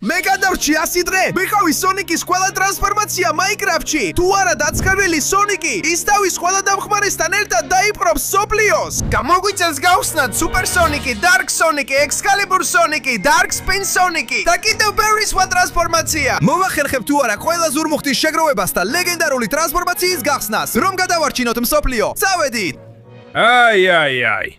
მე გადავრჩი 100 დღე. ვიყავი სონიკის ყველა ტრანსფორმაცია მაინკრაფტში. თუ არა დაცქარვილი სონიკი, ის თავის ყველა დამხმარესთან ერთად დაიპყრობს სოფლიოს. გამოგვიწევს გავხსნათ სუპერ სონიკი, დარკ სონიკი, ექსკალიბურ სონიკი, დარკ სპინ სონიკი და კიდევ ბევრი სხვა ტრანსფორმაცია. მოვახერხებ თუ არა ყველა ზურმუხტის შეგროვებას და ლეგენდარული ტრანსფორმაციის გახსნას, რომ გადავარჩინოთ მსოფლიო. წავედით! აი,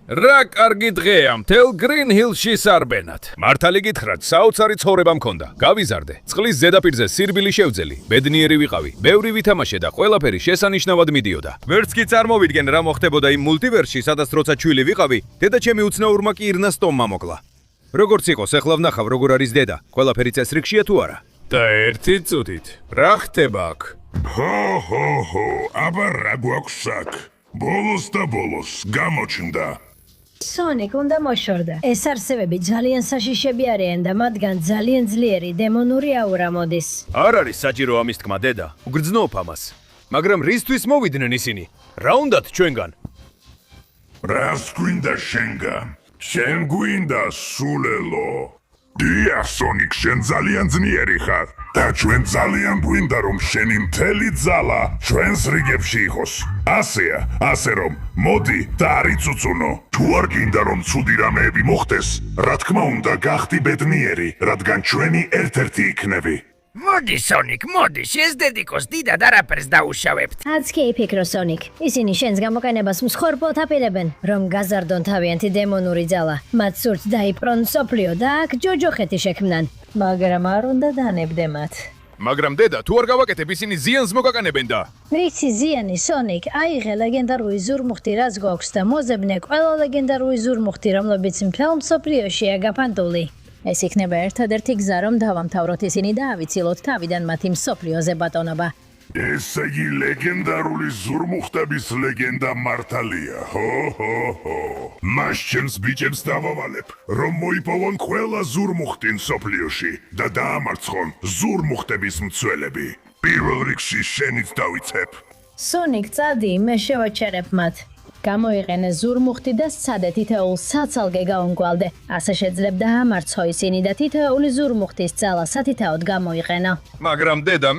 რა კარგი დღეა მთელ გრინ ჰილში სარბენად. მართალი გითხრათ, საოცარი ცხოვრება მქონდა. გავიზარდე, წყლის ზედაპირზე სირბილი შევძელი, ბედნიერი ვიყავი, ბევრი ვითამაშე და ყველაფერი შესანიშნავად მიდიოდა. ვერც კი წარმოვიდგენ რა მოხდებოდა იმ მულტივერსში, სადაც როცა ჩვილი ვიყავი, დედაჩემი უცნაურმა კი ირნას ტომმა მოკლა. როგორც იყოს, ახლა ვნახავ როგორ არის დედა, ყველაფერი წესრიგშია თუ არა. და ერთი წუთით, რა ხდება აქ? ჰო, აბა რა გვაქვს აქ? ბოლოს და ბოლოს გამოჩნდა. სონიკ უნდა მოშორდა. ეს არსებები ძალიან საშიშები არიან და მათგან ძალიან ძლიერი დემონური აურა მოდის. არ არის საჭირო ამის თქმა, დედა. უგრძნობ ამას. მაგრამ რისთვის მოვიდნენ ისინი? რა უნდათ ჩვენგან? რას გვინდა შენგან? შენ გვინდა სულელო. დიახ, სონიკ, შენ ძალიან ძლიერი ხარ. და ჩვენ ძალიან გვინდა რომ შენი მთელი ძალა ჩვენს რიგებში იყოს. ასე რომ მოდი და არიწუწუნო. თუ არ გინდა რომ ცუდი რამეები მოხდეს, რა თქმა უნდა გახდი ბედნიერი, რადგან ჩვენი ერთ-ერთი იქნები. მოდი სონიკ, მოდი, შეძდედიკოს დიდად არაფერს დაუშავებთ. აცი კი იფიქრო სონიკ. ისინი შენს გამოყენებას მსხვერპლად აპირებენ, რომ გაზარდონ თავიანთი დემონური ძალა. მათ სურთ დაიპყრონ მსოფლიო და აქ ჯოჯოხეთი შექმნან. მაგრამ არ უნდა დანებდე მათ. მაგრამ დედა, თუ არ გავაკეთებ, ისინი ზიანს მოგაკანებენ და. რიცი ზიანი სონიკ, აიღე ლეგენდარული ზურმუხტი რაც გვაქვს და მოზებნე ყველა ლეგენდარული ზურმუხტი, რომლებიც მთელ მსოფლიოშია გაფანტული. ეს იქნება ერთადერთი გზა, რომ დავამთავროთ ისინი და ავიცილოთ თავიდან მათი მსოფლიოზე ბატონობა. ესე იგი ლეგენდარული ზურმუხტების ლეგენდა მართალია. ჰო. მას ჩემს ბიჭებს დავავალებ, რომ მოიპოვონ ყველა ზურმუხტი მსოფლიოში და დაამარცხონ ზურმუხტების მცველები. პირველ რიგში შენიც დავიცებ. სონიკ, წადი, მე შევაჩერებ მათ. გამოიყენე ზურმუხტი და სცადე თითოეულ საცალგე გაუნგვალდე. ასე შეძლებ დაამარცხო ისინი და თითოეული ზურმუხტის ძალა სათითაოდ გამოიყენო. მაგრამ დედა,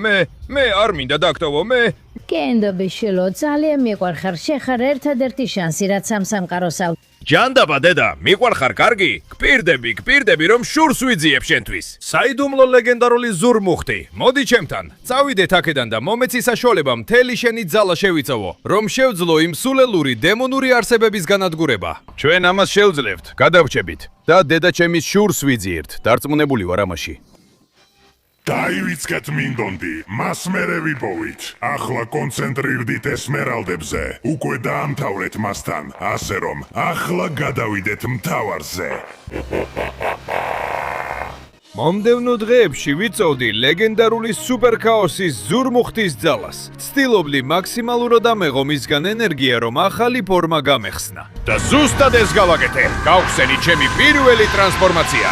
მე არ მინდა დაგტოვო, მე. კენდობი შილო, ძალიან მიყვარხარ, შეხარ ერთადერთი შანსი, რაც ამ სამყაროს აქვს. ჯანდაბა დედა, მიყვარხარ კარგი? გპირდები, რომ შურს ვიძიებ შენთვის. საიდუმლო ლეგენდარული ზურმუხტი. მოდი ჩემთან. წავიდეთ აქედან და მომეცი საშუალება მთელი შენი ძალა შევიწოვო, რომ შევძლო იმ სულელური დემონური არსებების განადგურება. ჩვენ ამას შევძლებთ, გადავრჩებით და დედაჩემის შურს ვიძიებთ. დარწმუნებული ვარ ამაში. დაივიწყეთ მინდონდი, მას მერე ვიპოვით. ახლა კონცენტრირდით ესმერალდებზე. უკვე დაამთავრეთ მასთან, ასე რომ ახლა გადავიდეთ მთავარზე. მომდევნო დღეებში ვიწოვდი ლეგენდარული სუპერქაოსის ზურმუხტის ძალას. ცდილობდი მაქსიმალურად ამეღო მისგან ენერგია, რომ ახალი ფორმა გამეხსნა. და ზუსტად ეს გავაკეთე. გავხსენი ჩემი პირველი ტრანსფორმაცია.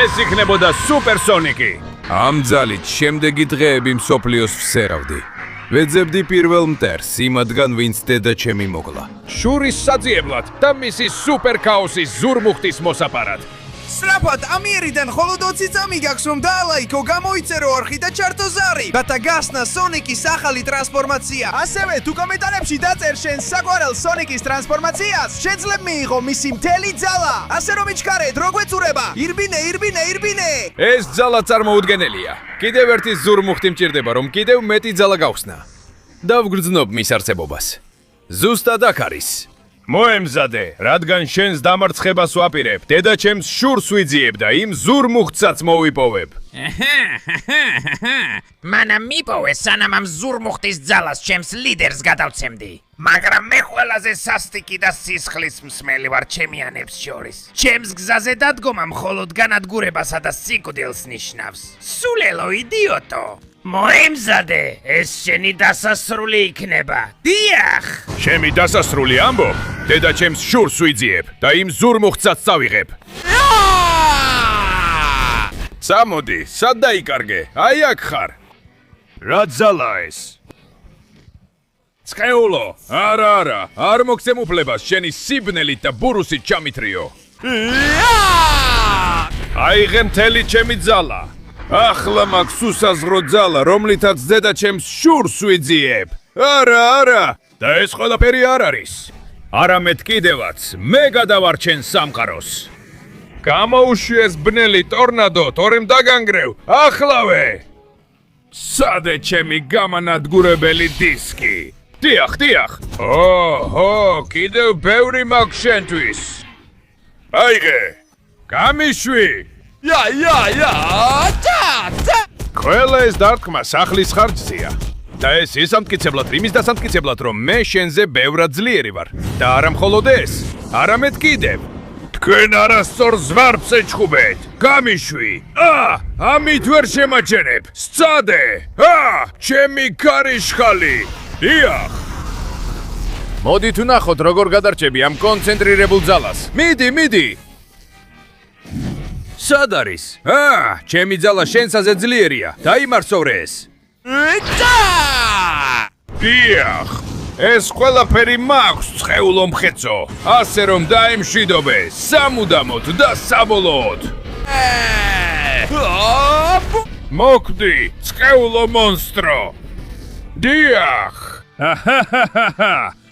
ეს იქნებოდა სუპერ სონიკი. ამ ძალით შემდეგი დღეები მსოფლიოს ვსერავდი. ვეძებდი პირველ მტერს იმათგან, ვინც დედაჩემი მოკლა. შურის საძიებლად და მისი სუპერქაოსის ზურმუხტის მოსაპარად. სწრაფად ამიერიდან მხოლოდ 20 წამი გაქვს რომ დაალაიქო, გამოიწერო არხი და ჩართო ზარი. და გახსნა სონიკის ახალი ტრანსფორმაცია. ასევე თუ კომენტარებში დაწერ შენ საყვარელ სონიკის ტრანსფორმაციას, შეძლებ მიიღო მისი მთელი ძალა. ასე რომ იჩქარეთ, რო გვეწურება. ირბინე. ეს ძალა წარმოუდგენელია. კიდევ ერთი ზურმუხტი მჭირდება, რომ კიდევ მეტი ძალა გავხსნა. დავგრძნობ მის არსებობას. ზუსტად აქ არის. მოემზადე, რადგან შენს დამარცხებას ვაპირებ, დედაჩემს შურს ვიძიებ და იმ ზურმუხტსაც მოვიპოვებ. მანამ მიპოვე, სანამ ამ ზურმუხტის ძალას ჩემს ლიდერს გადავცემდი. მაგრამ მე ყველაზე სასტიკი და სისხლის მსმელი ვარ ჩემიანებს შორის. ჩემს გზაზე დადგომა მხოლოდ განადგურებასა და სიკვდილს ნიშნავს. სულელო იდიოტო! მოემზადე, ეს შენი დასასრული იქნება. დიახ! ჩემი დასასრული ამბობ, დედაჩემს შურს ვიძიებ და იმ ზურმუხტსაც წავიღებ. წამოდი, სად დაიკარგე? აი აქ ხარ. რა ძალა ეს? წყეულო, არა, არ მოგცემ უფლებას შენი სიბნელით და ბურუსით ჩამithრიო. აიღე მთელი ჩემი ძალა. ახლა მაქვს უსაზღრო ძალა, რომლითაც ზედა ჩემს შურს ვიძიებ. არა, და ეს ყველაფერი არ არის. არამედ კიდევაც, მე გადავარჩენ სამყაროს. გამოუშვიეს ბნელი ტორნადო, თორემ დაგანგრევ, ახლავე! სადე ჩემი გამანადგურებელი დისკი? დიახ. ოჰო, კიდევ ბევრი მაქვს შენთვის. აიღე! გამიშვი! ყველა ეს დარტყმა სახლის ხარჯზეა. და ეს ისამტკიცებლად, იმის დასამტკიცებლად, რომ მე შენზე ბევრად ძლიერი ვარ. და არა მხოლოდ ეს, არამედ კიდევ. თქვენ არასწორ ზვარბს ეჩხუბეთ. გამიშვი! ამით ვერ შემაჩენებ. სცადე! ჩემი ქარიშხალი! დიახ! მოდით ვნახოთ, როგორ გადარჩები ამ კონცენტრირებულ ძალას. მიდი! სად არის? ჩემი ძალა შენსაზე ძლიერია. დაიმარსოვრე ეს. დიახ! ეს ყველაფერი მაქვს, ცხეულო მხეცო. ასე რომ დაიმშვიდობე, სამუდამოდ და საბოლოოდ. მოკვდი, ცხეულო მონსტრო. დიახ!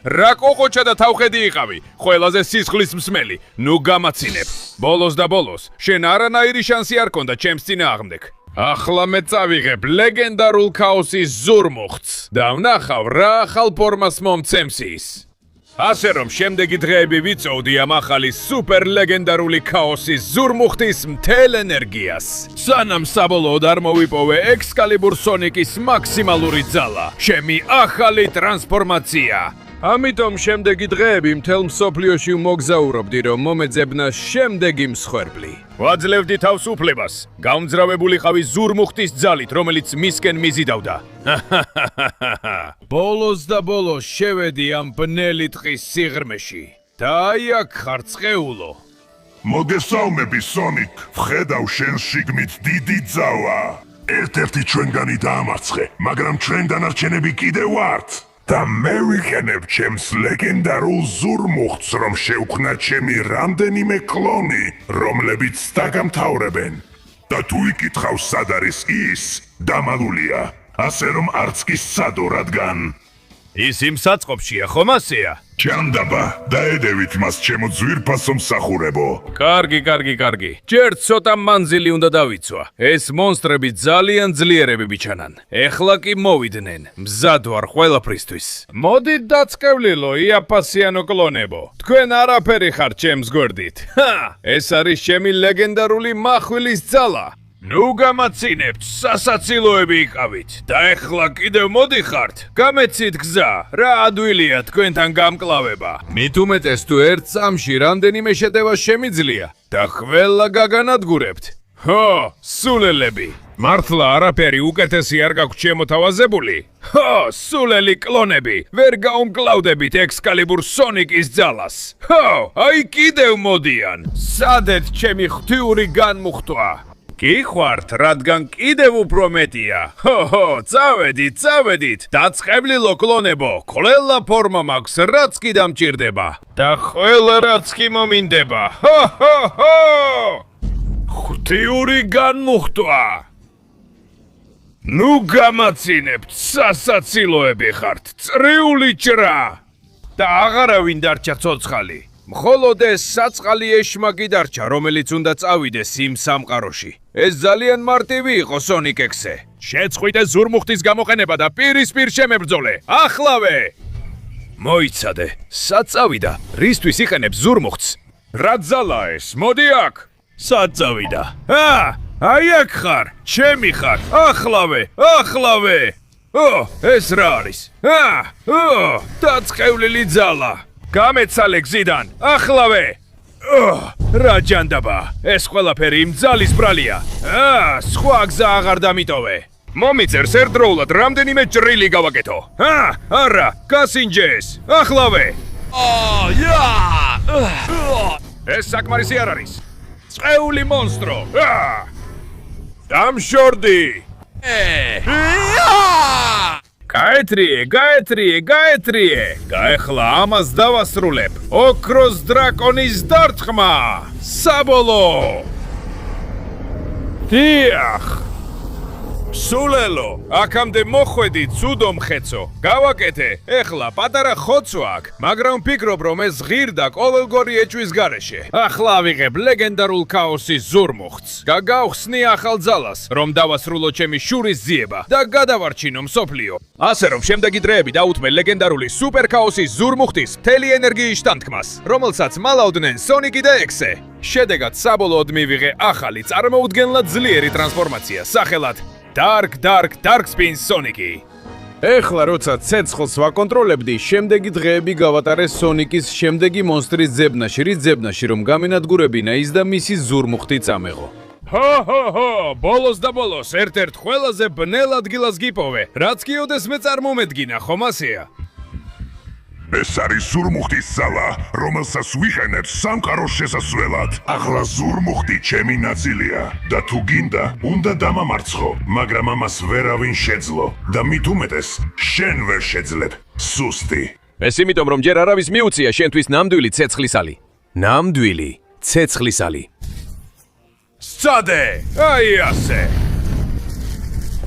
რა ყოყოჩა და თავხედი იყავი, ყველაზე სისხლის მსმელი. ნუ გამაცინებ. ბოლოს და ბოლოს, შენ არანაირი შანსი არ ქონდა ჩემს წინააღმდეგ. ახლა მე წავიღებ ლეგენდარულ ქაოსის ზურმუხტს და ვნახავ რა ახალ ფორმას მომცემს ის. ასე რომ შემდეგი დღეები ვიწოვდი ამ ახალი სუპერ ლეგენდარული ქაოსის ზურმუხტის მთელ ენერგიას. სანამ საბოლოოდ არ მოვიპოვე ექსკალიბურ სონიკის მაქსიმალური ძალა, ჩემი ახალი ტრანსფორმაცია. ამიტომ შემდეგი დღეები მთელ მსოფლიოში მოგზაურობდი, რომ მომეძებნა შემდეგი მსხვერპლი. ვაძლევდი თავს უფლებას, გამძრავებულიყავი ზურმუხტის ძალით, რომელიც მისკენ მიზიდავდა. ბოლოს და ბოლოს შევედი ამ ბნელი ტყის სიღრმეში. და აი აქ ხარ ცხეულო. მოგესალმები, სონიკ. ვხედავ შენ შიგნით დიდი ძალა. ერთ-ერთი ჩვენგანი დაამარცხე, მაგრამ ჩვენ დანარჩენები კიდევ ვართ. და მე ვიყენებ ჩემს ლეგენდარულ ზურმუხტს, რომ შევქმნა ჩემი რამდენიმე კლონი, რომლებიც დაგამთავრებენ. და თუ იკითხავს, სად არის ის, დამალულია, ასე რომ არც კი სცადო, რადგან ის იმ საწყობშია, ხომ ასეა? ჭანდაბა, დაედევით მას ჩემო ძვირფასო მსახურებო. კარგი. ჯერ ცოტა მანძილი უნდა დავიცვა. ეს მონსტრები ძალიან ძლიერები ბიჩანან. ეხლა კი მოვიდნენ. მზად ვარ ყველაფრისთვის. მოდით დაწყევლილო, იაფასიანო კლონებო. თქვენ არაფერი ხართ ჩემს გვერდით. ეს არის ჩემი ლეგენდარული מחვილის ძალა. ნუ გამაცინებთ, სასაცილოები იყავით. და ეხლა კიდევ მოდიხართ. გამეცით გზა, რა ადვილია თქვენთან გამკლავება. მით უმეტეს თუ ერთ წამში რამდენიმე შეტევა შემიძლია და ყველა გაგანადგურებთ. სულელები. მართლა არაფერი უკეთესი არ გაქვთ შემოთავაზებული? სულელი კლონები, ვერ გაუმკლავდებით ექსკალიბურ სონიკის ძალას. აი კიდევ მოდიან. სადეთ ჩემი ღვთიური განმუხტვა. გიხვართ, რადგან კიდევ უფრო მეტია. წავედით, დაწყევლილო კლონებო, ყველა ფორმა მაქვს, რაც კი დამჭირდება. და ყველა რაც კი მომინდება. ღვთიური განმუხტვა. ნუ გამაცინებთ, სასაცილოები ხართ, წრიული ჭრა. და აღარავინ დარჩა ცოცხალი. მხოლოდ ეს საწყალი ეშმაკი დარჩა, რომელიც უნდა წავიდეს იმ სამყაროში. ეს ძალიან მარტივი იყო, სონიკ ექსე. შეწყვიტე ზურმუხტის გამოყენება და პირისპირ შემებრძოლე. ახლავე! მოიცადე, სად წავიდა? რისთვის იყენებს ზურმუხტს? რა ძალაა ეს? მოდი აქ! სად წავიდა? აი აქ ხარ, ჩემი ხარ. ახლავე! ეს რა არის? დაწყევლილი ძალა. გამეცალე გზიდან, ახლავე! რა ჯანდაბა, ეს ყველაფერი იმ ძალის ბრალია. სხვა გზა აღარ დამიტოვე. მომიწერს ერთდროულად რამდენიმე ჭრილი გავაკეთო. არა, გასინჯეს, ახლავე! ეს საკმარისი არ არის. წეული მონსტრო. დამშორდი! გაეთრიე! გაეხლა ამას დავასრულებ. ოქროს დრაკონის დარტყმა! საბოლოო! დიახ! სულელო, აქამდე მოხვედი ცუდო მხეცო. გავაკეთე, ეხლა პატარა ხოცვა აქვს, მაგრამ ვფიქრობ, რომ ეს ღირდა ყოველგვარი ეჭვის გარეშე. ახლა ავიღებ ლეგენდარულ ქაოსის ზურმუხტს. გავხსნი ახალ ძალას, რომ დავასრულო ჩემი შურის ძიება და გადავარჩინო მსოფლიო. ასე რომ შემდეგი დროები დაუთმე ლეგენდარული სუპერ ქაოსის ზურმუხტის მთელი ენერგიის შთანთქმას, რომელსაც მალავდნენ სონიკი და ექსე. შედეგად საბოლოოდ მივიღე ახალი წარმოუდგენლად ძლიერი ტრანსფორმაცია სახელად Dark Spin Sonic-ი. ეხლა როცა ცეცხლს ვაკონტროლებდი, შემდეგი დღეები გავატარე სონიკის შემდეგი მონსტრის ძებნაში, რის ძებნაში რომ გამენადგურებინა ის და მისი ზურმუხტი წამეღო. ბოლოს და ბოლოს ერთ-ერთ ყველაზე ბნელ ადგილას გიპოვე, რაც კიდევ მე წარმომედგინა, ხომ ასეა? ეს არის ზურმუხტის ძალა, რომელსაც ვიყენებ სამყაროს შესასვლელად. ახლა ზურმუხტი ჩემი ნაწილია და თუ გინდა, უნდა დამამარცხო, მაგრამ ამას ვერავინ შეძლო და მით უმეტეს შენ ვერ შეძლებ. სუსტი. ეს იმიტომ რომ ჯერ არავის მიუწია შენთვის ნამდვილი ცეცხლისალი. ნამდვილი ცეცხლისალი. სცადე! აი ასე.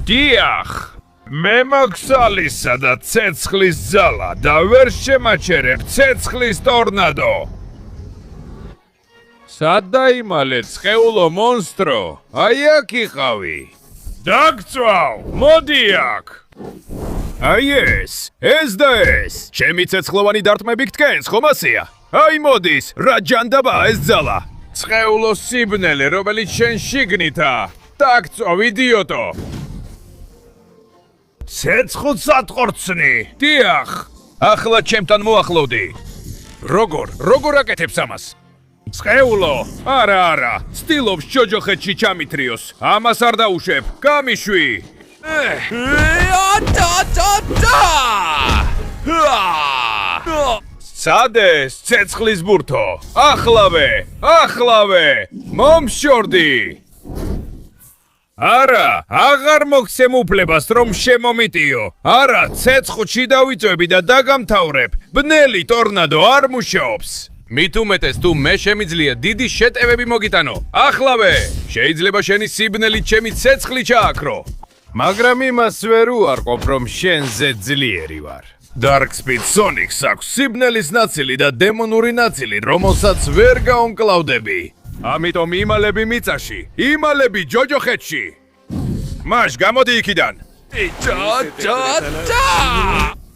დიახ! მე მაქსალისა და ცეცხლის ძალა და ვერ შემაჩერებ ცეცხლის ტორნადო. სად დაიმალე წყეულო მონსტრო? აი აქ იყავი. დაგწვავ, მოდი აქ. აი ეს და ეს. ჩემი ცეცხლოვანი დარტყმები გთქენს, ხომ ასეა? აი მოდის, რა ჯანდაბაა ეს ძალა. წყეულო სიბნელე, რომელიც შენ შიგნითაა. დაგწვავ, იდიოტო. ცეცხლს ატყორცნი. დიახ. ახლა ჩემთან მოახლოვდი. როგორ აკეთებს ამას? წყეულო, არა, ცდილობს ჯოჯოხეთში ჩამithრიოს. ამას არ დაუშვებ. გამიშვი. სადეს ცეცხლის ბურთო. ახლავე. მომშორდი. არა, აღარ მოგცემ უფლებას რომ შემომიტიო. არა, ცეცხლში დავიწვევი და დაგამთავრებ. ბნელი ტორნადო არ მუშაობს. მით უმეტეს თუ მე შემიძლია დიდი შეტევები მოგიტანო. ახლავე, შეიძლება შენი სიბნელი ჩემი ცეცხლი ჩააქრო. მაგრამ იმას ვერ უარყოფ რომ შენზე ძლიერი ვარ. Dark Spin Sonic-ს აქვს სიბნელის ნაწილი და დემონური ნაწილი, რომელსაც ვერ გაუმკლავდები. ამიტომ იმალები მიწაში, იმალები ჯოჯოხეთში. მაშ გამოდი იქიდან.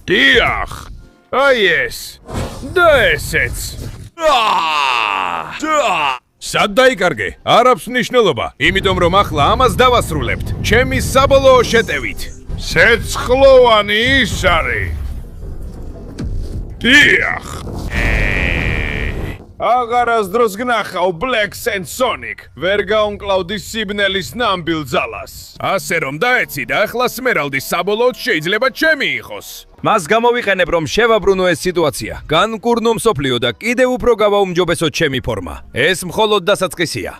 დიახ. აი ეს. და ესეც. სად დაიკარგე? არ აქვს მნიშვნელობა, იმიტომ რომ ახლა ამას დავასრულებთ. ჩემი საბოლოო შეტევით. ცეცხლოვანი ის არის. დიახ. აღარასდროს გნახავ Black Sand Sonic, ვერ გაუმკლავდი სიბნელის ნამბილ ძალას. ასე რომ დაეცი და ახლა სმერალდის საბოლოოდ შეიძლება ჩემი იყოს. მას გამოვიყენებ რომ შევაბრუნო ეს სიტუაცია. განკურნო მსოფლიო და კიდევ უფრო გავაუმჯობესო ჩემი ფორმა. ეს მხოლოდ დასაწყისია.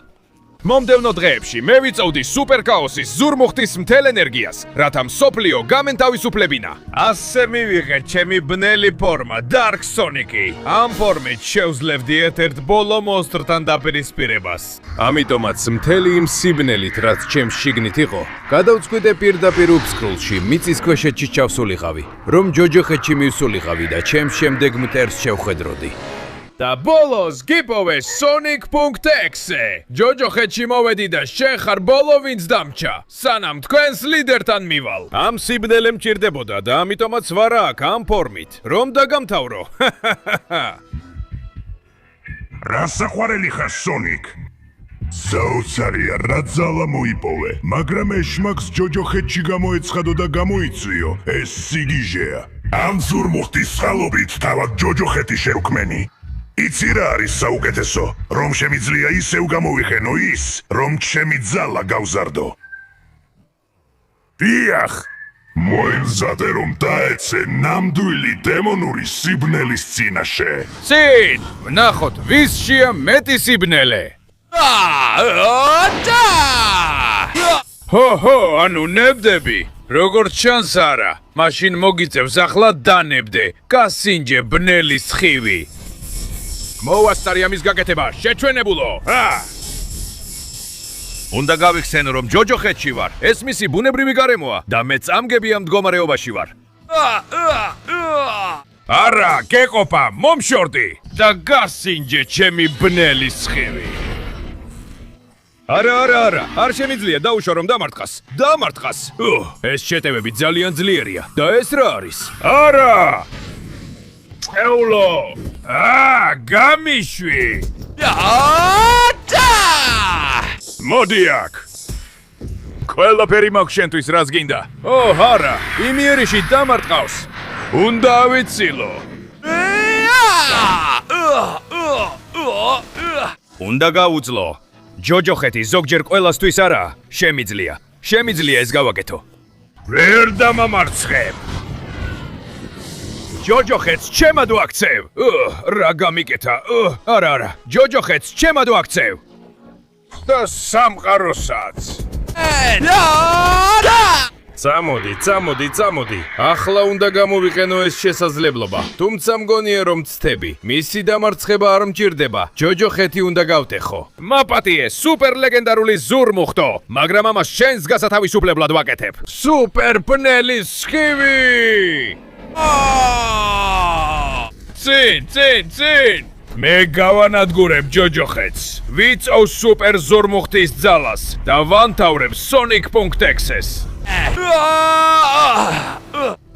მომდევნო დღეებში მე ვიწოვდი სუპერ ქაოსის ზურმუხტის მთელ ენერგიას, რათა მსოფლიო გამენთავისუფლებინა. ასე მივიღე ჩემი ბნელი ფორმა, Dark Sonic-ი. ამ ფორმით შევძლებდი ერთ-ერთ ბოლო მონსტრთან დაპირისპირებას. ამიტომაც მთელი იმ სიბნელით, რაც ჩემს შიგნით იყო, გადავწყვიტე პირდაპირ უფსკრულში, მიწისქვეშეთში ჩავსულიყავი, რომ ჯოჯოხეთში მივსულიყავი და ჩემს შემდეგ მტერს შევხედროდი. და ბოლოს გიპოვე Sonic.exe. ჯოჯოხეთში მოვედი და შენ ხარ ბოლო ვინც დამჭა, სანამ თქვენს ლიდერთან მივალ. ამ სიბნელემ მჭირდებოდა და ამიტომაც ვარ აქ ამ ფორმით, რომ დაგამთავრო. რა საყვარელი ხარ Sonic? საოცარია, რა ძალა მოიპოვე, მაგრამ ეშმაკს ჯოჯოხეთში გამოეცხადო და გამოიწვიო. ეს სიგიჟეა. ამ ზურმუხტის წყალობით თავად ჯოჯოხეთი შევქმენი. იცი რა არის საუკეთესო, რომ შემიძლია ისევ გამოვიხენო ის, რომ ჩემი ძალა გავზარდო. დიახ, მოემზადე რომ დაეცე ნამდვილი დემონური სიბნელის წინაშე. წინ, ვნახოთ ვისშია მეტი სიბნელე. ჰო, ანუ ნებდები. როგორც ჩანს არა, მაშინ მოგიწევს ახლა დანებდე, გასინჯე ბნელი სხივი. მოვასწარი ამის გაკეთება, შეჩვენებულო. უნდა გავიხსენო, რომ ჯოჯოხეთში ვარ. ეს მისი ბუნებრივი გარემოა და მე წამგები ამ მდგომარეობაში ვარ. არა, გეყოფა, მომშორდი. და გასინჯე ჩემი ბნელი სხივი. არა, არ შემიძლია დაუშვა რომ დამარტყას. ეს შეტევები ძალიან ძლიერია და ეს რა არის? არა! წეულო! გამიშვი! მოდი აქ! ყველაფერი მაქვს შენთვის რას გინდა? არა, იმიერიში დამარტყავს. უნდა ავიცილო. უნდა გაუძლო. ჯოჯოხეთი ზოგჯერ ყველასთვის არა, შემიძლია ეს გავაკეთო. ვერ დამამარცხებ! ჯოჯოხეთს ჩემად ვაქცევ. რა გამიკეთა? არა, ჯოჯოხეთს ჩემად ვაქცევ. და სამყაროსაც. წამოდი. ახლა უნდა გამოვიყენო ეს შესაძლებლობა. თუმცა მგონია რომ ცდები. მისი დამარცხება არ მჭირდება. ჯოჯოხეთი უნდა გავტეხო. მაპატიე, სუპერ ლეგენდარული ზურმუხტო, მაგრამ ამას შენს გასათავისუფლებლად ვაკეთებ. სუპერ ბნელი სხივი! წინ! მე გავანადგურებ ჯოჯოხეთს. ვიწოვ სუპერ ზურმუხტის ძალას და ვანთავრებ Sonic.exe-ს.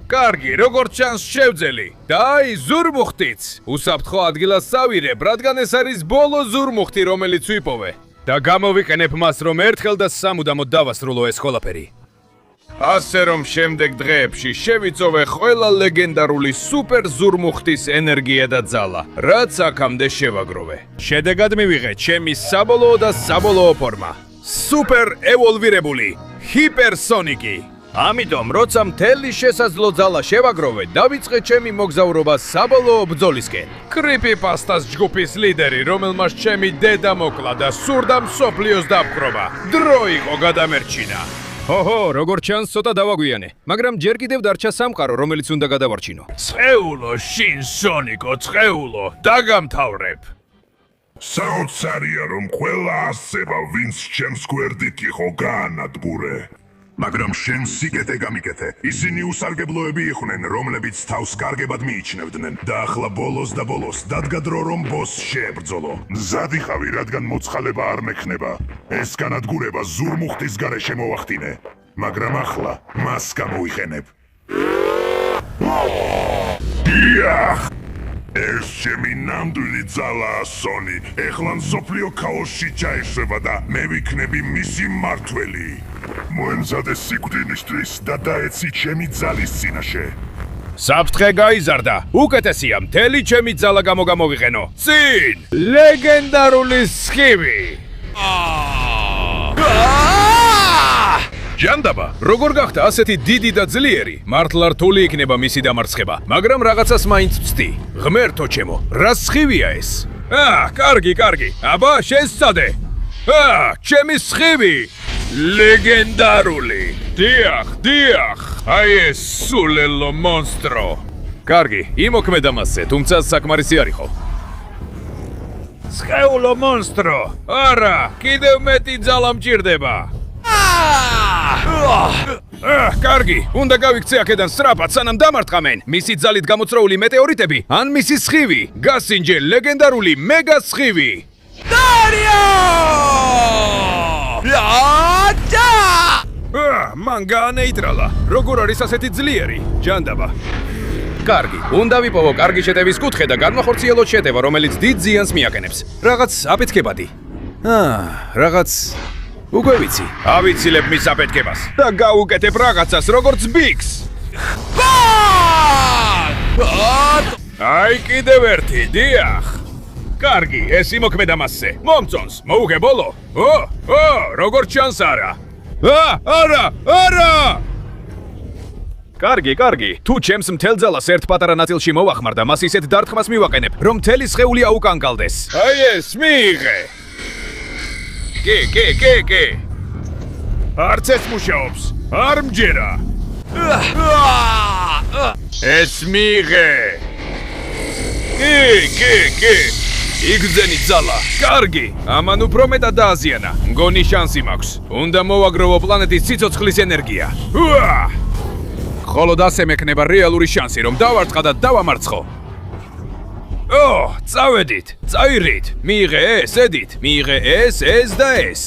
კარგი, როგორც ჩანს შევძელი. და აი ზურმუხტიც. უსაფრთხო ადგილას წავირებ, რადგან ეს არის ბოლო ზურმუხტი, რომელიც ვიპოვე. და გამოვიყენებ მას, რომ ერთხელ და სამუდამოდ დავასრულო ეს ყველაფერი. ასე რომ შემდეგ დღეებში შევიწოვე ყველა ლეგენდარული სუპერ ზურმუხტის ენერგია და ძალა, რაც აქამდე შევაგროვე. შედეგად მივიღე ჩემი საბოლოო და საბოლოო ფორმა. სუპერ ევოლვირებული ჰიპერსონიკი. ამიტომ, როცა მთელი შესაძლო ძალა შევაგროვე, დავიწყე ჩემი მოგზაურობა საბოლოო ბრძოლისკენ. კრიპიპასტას ჯგუფის ლიდერი, რომელმაც ჩემი დედა მოკლა და სურდა მსოფლიოს დაპყრობა, დრო იყო გადამერჩინა. როგორც ჩანს, ცოტა დავაგვიანე, მაგრამ ჯერ კიდევ დარჩა სამყარო, რომელიც უნდა გადავარჩინო. წეულო, შინ სონიკო, წეულო, დაგამთავრებ. საოცარია რომ ყველა ასება ვინც ჩემს გვერდით იყო გაანადგურე. მაგრამ შენ სიკეთე გამიკეთე. ისინი უსარგებლოები იყვნენ, რომლებიც თავს კარგებად მიიჩნევდნენ და ახლა ბოლოს დადგა დრო რომ ბოსს შეებრძოლო. მზად იყავი, რადგან მოცხალება არ მექნება. ეს განადგურება ზურმუხტის გარეშე მოვახდინე, მაგრამ ახლა მას გამოვიყენებ. ეს ჩემი ნამდვილი ძალაა, სონი. ეხლა მსოფლიო ქაოსში ჩაეშვება და მე ვიქნები მისი მმართველი. მოემზადე სიკვდილისთვის და დაეცი ჩემი ძალის წინაშე. საფრთხე გაიზარდა. უკეთესია, მთელი ჩემი ძალა გამოვიყენო. წინ! ლეგენდარული სხივი! ჯანდაბა, როგორ გახდა ასეთი დიდი და ძლიერი? მართლა რთული იქნება მისი დამარცხება, მაგრამ რაღაცას მაინც ვცდი. ღმერთო ჩემო, რა სხივია ეს? კარგი. აბა, შესწადე. ჩემი სხივი! ლეგენდარული! დიახ! აი ეს სულელო მონსტრო! კარგი, იმოქმედა მასზე, თუმცა საკმარისი არ იყო. სხეულო მონსტრო! არა, კიდევ მეტი ძალა მჭირდება. კარგი, უნდა გავიქცე აქედან სწრაფად, სანამ დამარტყამენ. მისი ძალით გამოწროული მეტეორიტები, ან მისი სხივი. გასინჯე ლეგენდარული მეგა სხივი. მან გაანეიტრალა. როგორ არის ასეთი ძლიერი? ჯანდაბა. კარგი, უნდა ვიპოვო კარგი შეტევის კუთხე და განმახორციელოთ შეტევა, რომელიც დიდ ზიანს მიაყენებს. რაღაც აფეთქებადი. რაღაც უკვე ვიცი. ავიცილებ მის აფეთქებას და გავუკეთებ რაღაცას, როგორც ბიგს. აი კიდევ ერთი, დიახ. კარგი, ეს იმოქმედა მასზე. მომწონს, მოუგებოლო. როგორ ჩანს არა. არა! კარგი, თუ ჩემს მთელ ძალას ერთ პატარა ნაწილში მოვახმარ და მას ისეთ დარტყმას მივაყენებ, რომ მთელი სხეული აუკანკალდეს. აი ეს მიიღე. კი. არც ეს მუშაობს. არ მჯერა. ეს მიიღე. კი. იგრძენი ძალა. კარგი, ამან უფრო მეტად დააზიანა. მგონი შანსი მაქვს. უნდა მოვაგროვო პლანეტის სიცოცხლის ენერგია. უა! ხოლოდ ასე მექნება რეალური შანსი, რომ დავარცხა და დავამარცხო. წავედით, წაირით. მიიღე ეს, ედით. მიიღე ეს და ეს.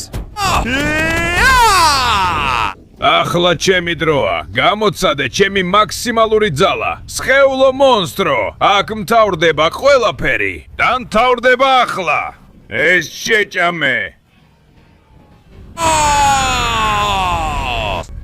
ახლა ჩემი დროა. გამოცადე ჩემი მაქსიმალური ძალა. სხეულო მონსტრო. აქ მთავრდება ყველაფერი. დამთავრდება ახლა. ეს შეჭამე.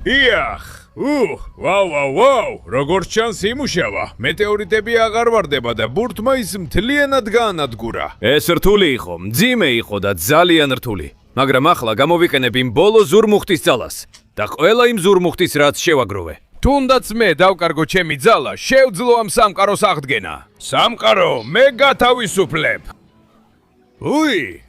იახ. ვაუ, როგორც ჩანს იმუშავა. მეტეორიტები აღარ ვარდება და ბურთმა ის მთლიანად გაანადგურა. ეს რთული იყო, მძიმე იყო და ძალიან რთული. მაგრამ ახლა გამოვიყენებ იმ ბოლო ზურმუხტის ძალას და ყველა იმ ზურმუხტის რაც შევაგროვე. თუნდაც მე დავკარგო ჩემი ძალა, შევძლო ამ სამყაროს აღდგენა. სამყარო, მე გათავისუფლებ.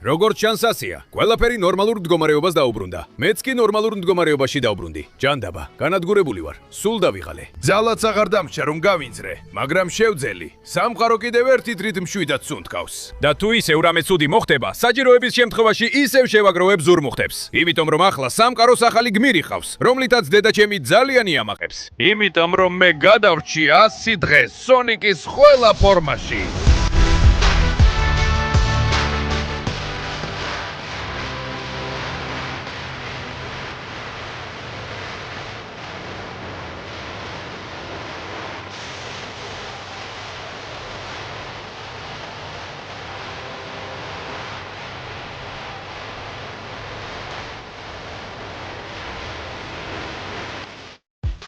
როგორც ჩანს ასია. ყველაფერი ნორმალურ მდგომარეობას დაუბრუნდა. მეც კი ნორმალურ მდგომარეობაში დავბრუნდი. ჯანდაბა, განადგურებული ვარ. სულ დავიღალე. ძალაც აღარ დამრჩა რომ გავინძრე, მაგრამ შევძელი. სამყარო კიდევ ერთი დრით მშვიდად სუნთქავს. და თუ ისევ რამე ცუდი მოხდება, საჭიროების შემთხვევაში ისევ შევაგროვებ ზურმუხტებს. იმიტომ რომ ახლა სამყაროს ახალი გმირი ხავს, რომლითაც დედაჩემი ძალიან იამაყებს. იმიტომ რომ მე გადავრჩი 100 დღე სონიკის ყველა ფორმაში.